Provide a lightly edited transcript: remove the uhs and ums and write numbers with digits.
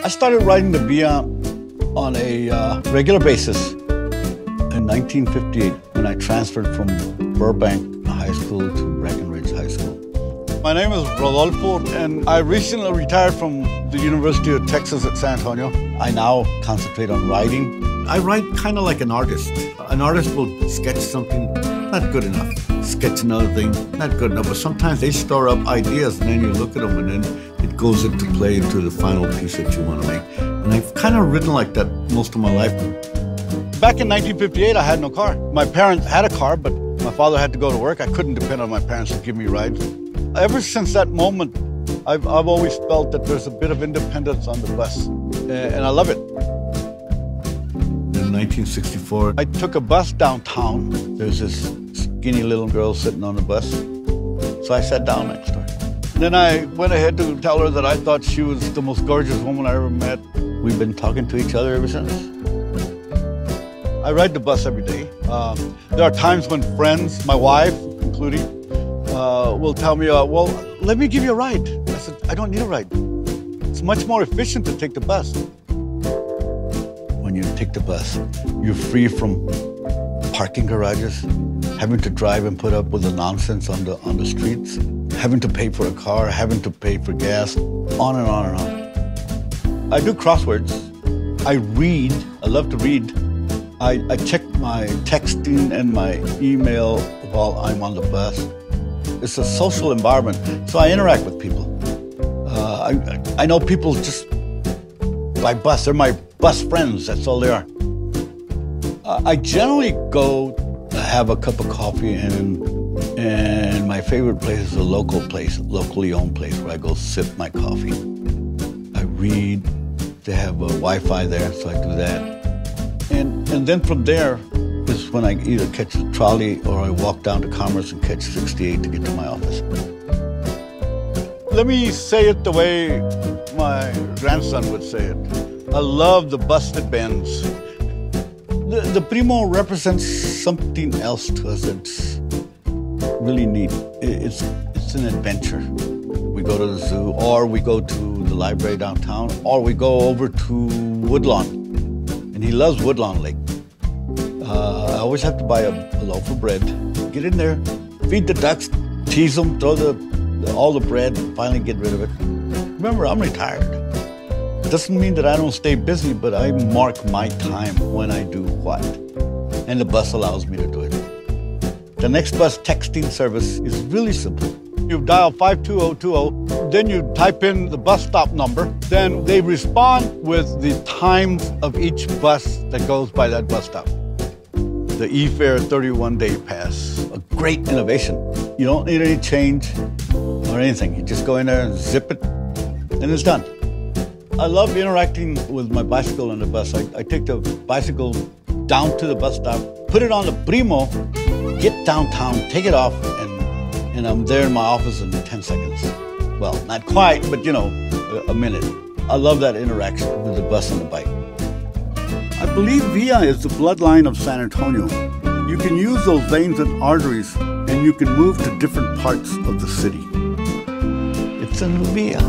I started riding the Via on a regular basis in 1958 when I transferred from Burbank High School to Breckenridge High School. My name is Rodolfo, and I recently retired from the University of Texas at San Antonio. I now concentrate on writing. I write kind of like an artist. An artist will sketch something, not good enough. Sketch another thing, not good enough. But sometimes they store up ideas, and then you look at them, and then it goes into play into the final piece that you want to make. And I've kind of written like that most of my life. Back in 1958, I had no car. My parents had a car, but my father had to go to work. I couldn't depend on my parents to give me rides. Ever since that moment, I've always felt that there's a bit of independence on the bus, and I love it. In 1964, I took a bus downtown. There's this skinny little girl sitting on the bus, so I sat down next to her. Then I went ahead to tell her that I thought she was the most gorgeous woman I ever met. We've been talking to each other ever since. I ride the bus every day. There are times when friends, my wife including, will tell me, well, let me give you a ride. I said, I don't need a ride. It's much more efficient to take the bus. When you take the bus, you're free from parking garages, having to drive and put up with the nonsense on the streets, having to pay for a car, having to pay for gas, on and on and on. I do crosswords. I read. I love to read. I check my texting and my email while I'm on the bus. It's a social environment, so I interact with people. I know people just by bus. They're my bus friends. That's all they are. I generally go have a cup of coffee, and my favorite place is a local place, locally owned place where I go sip my coffee. I read. They have a Wi-Fi there, so I do that. And then from there is when I either catch the trolley or I walk down to Commerce and catch 68 to get to my office. Let me say it the way my grandson would say it. I love the busted bends. The Primo represents something else to us that's really neat. It's an adventure. We go to the zoo, or we go to the library downtown, or we go over to Woodlawn. And he loves Woodlawn Lake. I always have to buy a loaf of bread, get in there, feed the ducks, tease them, throw all the bread, and finally get rid of it. Remember, I'm retired. Doesn't mean that I don't stay busy, but I mark my time when I do what. And the bus allows me to do it. The next bus texting service is really simple. You dial 52020, then you type in the bus stop number, then they respond with the times of each bus that goes by that bus stop. The eFare 31-day pass, a great innovation. You don't need any change or anything. You just go in there and zip it, and it's done. I love interacting with my bicycle on the bus. I take the bicycle down to the bus stop, put it on the Primo, get downtown, take it off, and I'm there in my office in 10 seconds. Well, not quite, but you know, a minute. I love that interaction with the bus and the bike. I believe Via is the bloodline of San Antonio. You can use those veins and arteries, and you can move to different parts of the city. It's a new Via.